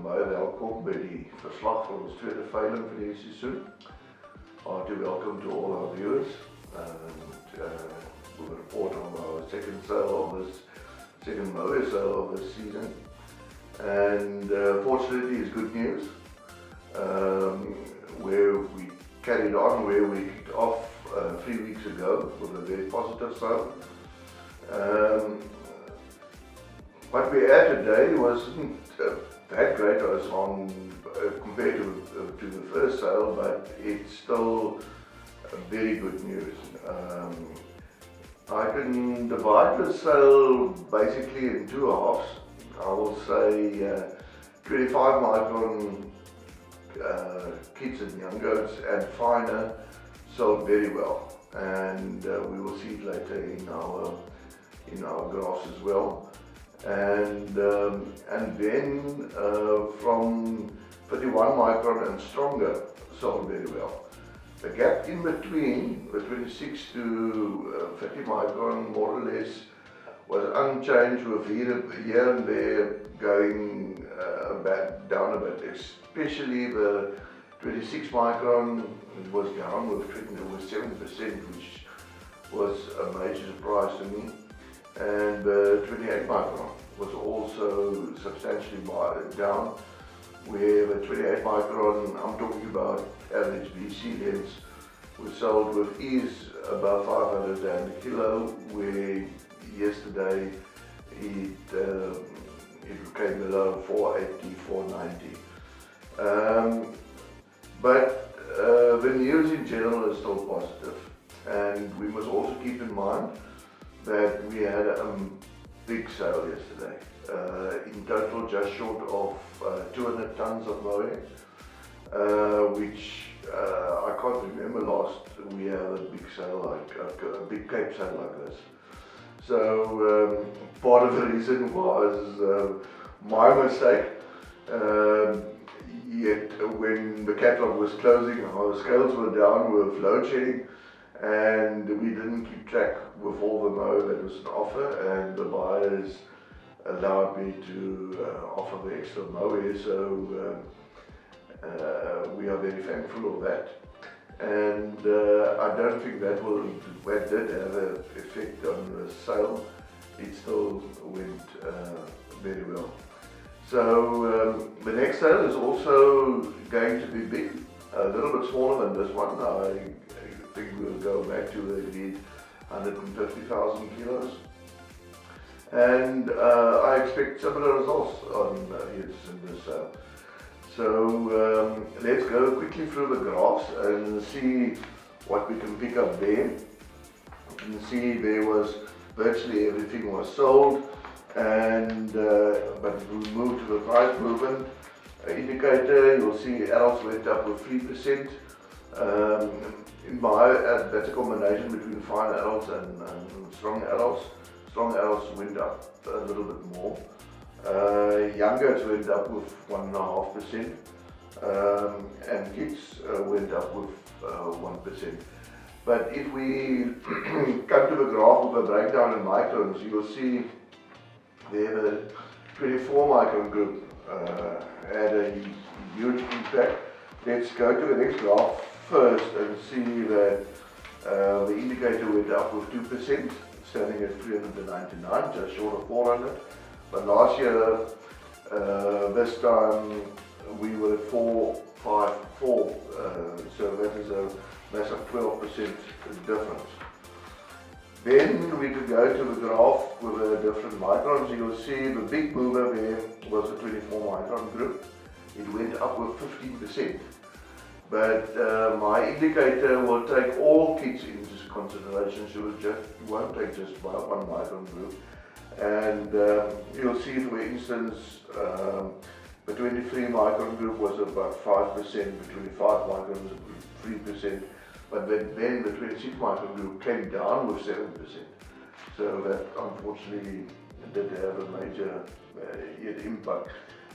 baie welkom by die verslag van ons tweede veiling vir die seisoen. Hearty welcome to all our viewers, and we'll report on our second Mohair sale of this season. And fortunately, it's good news. Where we carried on where we kicked off 3 weeks ago with a very positive sale. What we had today wasn't that great as on compared to the first sale, but it's still very good news. I can divide the sale basically in two halves. I will say 25 micron kids and young goats and finer sold very well, and we will see it later in our graphs as well. And then from 31 micron and stronger sold very well. The gap in between the 26 to 30 micron more or less was unchanged, with here and there going down a bit, especially the 26 micron was down with 7%, which was a major surprise to me. And the 28 micron was also substantially down, where the 28 micron, I'm talking about average BC lengths, was sold with ease above 500 rand a kilo, where yesterday it came below 480, 490. But the news in general is still positive, and we must also keep in mind that we had a big sale yesterday. In total, just short of 200 tons of Mohair, which I can't remember last we had a big sale a big Cape sale like this. So part of the reason was my mistake. Yet when the catalogue was closing, our scales were down with load shedding, and we didn't keep track with all the Mohair that was on offer, and the buyers allowed me to offer the extra Mohair, so we are very thankful of that. And I don't think that did have an effect on the sale. It still went very well. So the next sale is also going to be big, a little bit smaller than this one. I think we'll go back to the agreed 150,000 kilos. And I expect similar results on in this sale. So let's go quickly through the graphs and see what we can pick up there. You can see there was virtually everything was sold, and but if we move to the price movement indicator, you'll see adults went up with 3%. That's a combination between fine adults and strong adults. Strong adults went up a little bit more. Young goats went up with 1.5%, and kids went up with 1%. But if we come to the graph of a breakdown in microns, you will see there the 24 micron group had a huge impact. Let's go to the next graph first and see that the indicator went up with 2%, standing at 399, just short of 400. But last year, this time, we were at 454, so that is a massive 12% difference. Then we could go to the graph with the different microns. You'll see the big mover there was the 24 micron group. It went up with 15%. But my indicator will take all kids into consideration, so it won't take just one micron group. And you'll see, for instance, the 23 micron group was about 5%, the 25 micron was 3%, but then the 26 micron group came down with 7%. So that unfortunately did have a major impact.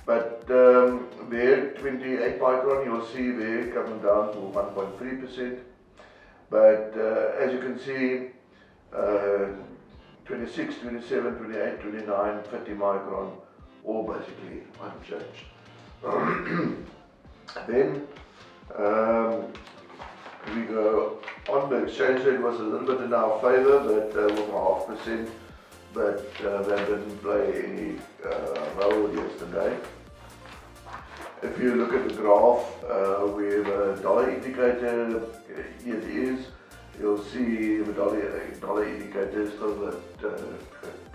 But there, 28 micron, you'll see there coming down to 1.3%. But as you can see, 26, 27, 28, 29, 30 micron, all basically unchanged. Then we go on. The exchange rate was a little bit in our favor, but with 0.5%, but that didn't play any role yesterday. If you look at the graph where the dollar indicator it is, you'll see the dollar indicator is still at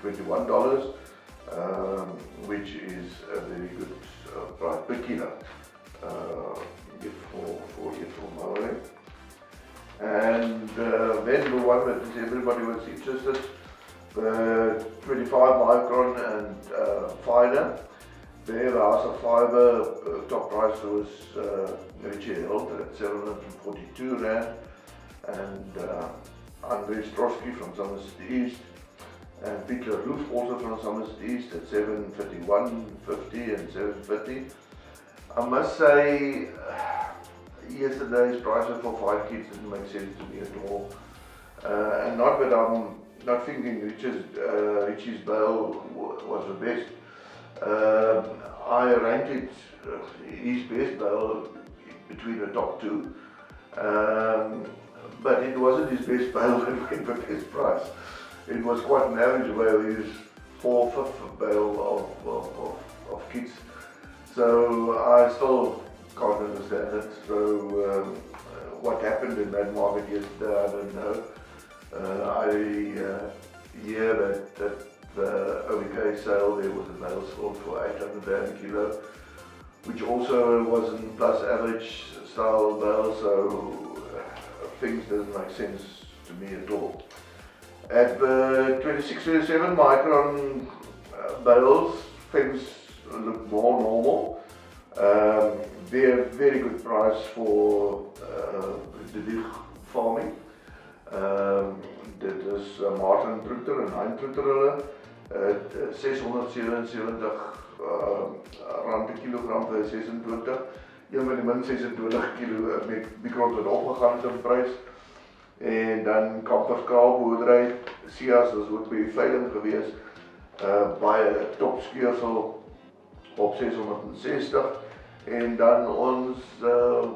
$21, which is a very good price per kilo for Mohair. And then the one that everybody was interested, the 25 micron and Fibre. There, the house of Fibre top price was Richie held at 742 Rand, and André Strosky from Somerset East, and Peter Roof also from Somerset East at 751.50 and 750. I must say, yesterday's prices for 5 kids didn't make sense to me at all, and not that I'm not thinking Richie's bale was the best. I ranked his best bale between the top two, but it wasn't his best bale that went for best price. It was quite an average bale. His 4/5 bale of kids. So I still can't understand it. So what happened in that market yesterday, I don't know. I hear that the OVK sale there was a bale sold for 800 Rand a kilo, which also wasn't plus average style bale, so things doesn't make sense to me at all. At the 26-27 micron bales, things look more normal. They're very good price for the farming. Dit is Martin Trutter en Hein Trutter at 677 rand per kilogram vir 26. Een van die min 26 kilo mikron het opgegaan in prys. En dan Kamperskaal boerdery, Sias is ook by die veiling gewees, baie top skeursel op 660, en dan ons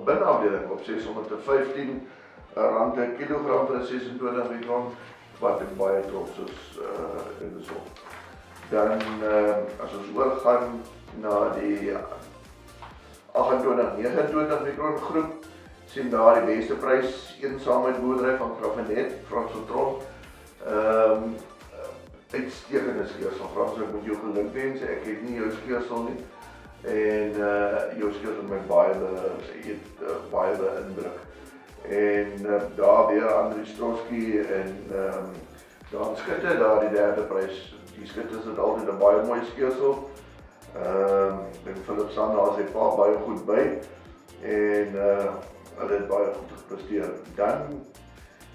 binneafdeling op 615 rand per kilogram vir 26 mikron, wat ek baie trots is in die son. Dan as ons oorgaan na die 28-29 mikron groep, sien daar die beste prys, eensaamheid boerdery van Grafenet, Frans van Tron. Uitstekende skeursel, Frans, ek moet jou geluk wens, ek het nie jou skeursel nie, en jou skeursel met baie beïndruk. En daar weer André Strosky en Dan Skutte, daar die derde prys. Die Skutte het altyd 'n baie mooi skeursel. En Philip Sander as hy pa baie goed by, en hulle het baie goed gepresteer. Dan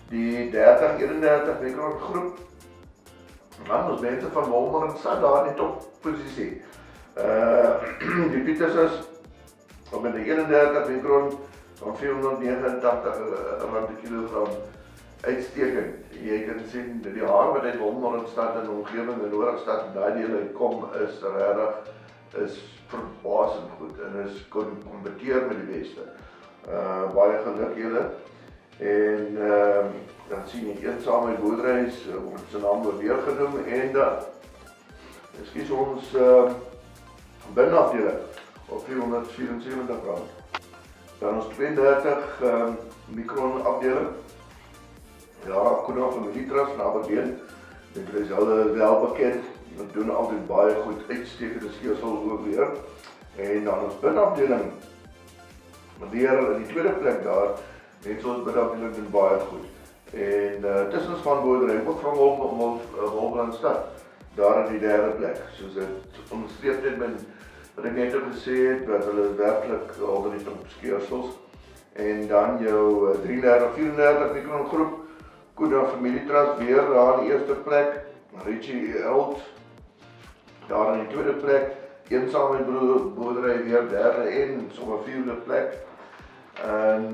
die 30-31 mikron groep, dan ons mense van Mohair en Sad daar in die topposisie. Die Pieters is op in die 31 mikron van 489 rand per kilogram uitstekend. Jy kan sien dat die haar wat uit Mohair en Sad in omgewing en Noordstad en daai dele kom is regtig verbasend goed en is kompeteer met die beste. Baie geluk julle. En dan sien jy eensaamheid boerdery, word sy naam weer genoem, en dan skies ons binneafdeling op 474 rand. Dan ons 32 mikron afdeling. Ja, Koena Familietrust na Aberdeen. Ek is hulle wel bekend. Hulle doen altyd baie goed, uitstekende skeursel ook weer. En dan ons binneafdeling, weer in die tweede plek daar, mense ons binneafdeling doen baie goed. En tussen van boerdery, ook van Mohair en Sad, daar in die derde plek. Soos dit onderstreep het met wat ek net gesê het, dat hulle werklik al die top skeursels. En dan jou 33-34 mikron groep, Koena Familietrust weer daar in die eerste plek, Richie Held daar in die tweede plek, eensaamheid boerdery weer derde en sommer vierde plek. En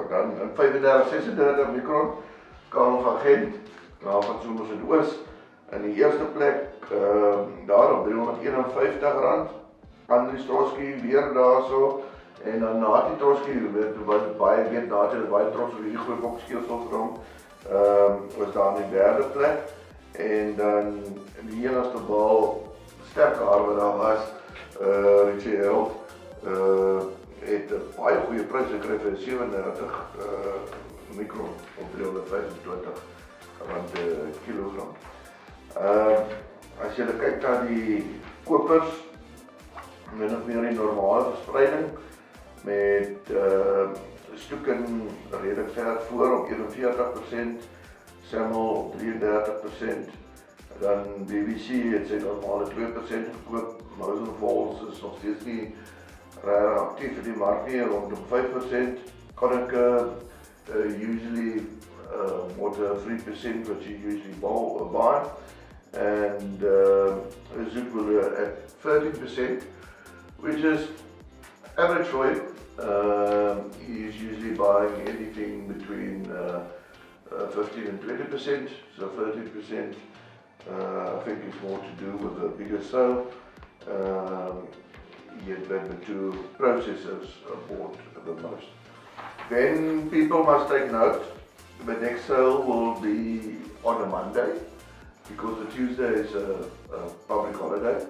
dan in 35-36 mikron, Karel van Gent, van Somerset Oos, In die eerste plek daar op R351, Andries Trotsky weer daarso, en dan Natie Trotsky, was baie weet Natie, baie trots op hierdie groot bokskeelsel vir hom, was daar in die derde plek, en dan die enigste bal sterk haar wat daar was, Richie Held, het 'n baie goeie prys gekry vir 37 mikron op R325 kilogram. As jy kyk na die kopers, min of meer die normale verspreiding, met Stoeken redelijk ver voor op 41%, Semmel op 33%, dan BBC het sy normale 2% gekoop, Mosen Falls is nog steeds nie actief in die markt nie, rondom 5%, Koninke usually what 3% what you usually buy, and Zoetwiller at 13%, which is average for him. He is usually buying anything between 15 and 20%, so 13% I think is more to do with the bigger sale. Yet then the two processors are bought the most. Then people must take note, the next sale will be on a Monday, because the Tuesday is a public holiday,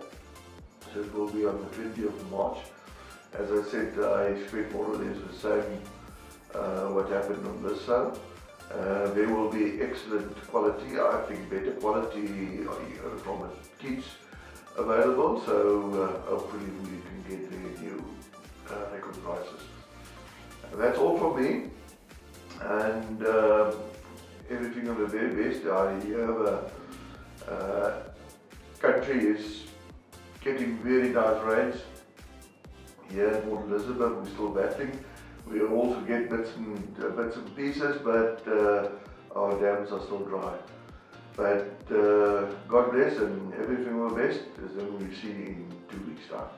so it will be on the 20th of March. As I said, I expect more or less the same what happened on this sale. There will be excellent quality, I think better quality from the kids available, so hopefully we can get their new record prices. That's all from me, and everything of the very best. Country is getting very nice rains. Here in Port Elizabeth we're still battling. We also get bits and pieces, but our dams are still dry. But God bless, and everything will best, as then we see in 2 weeks' time.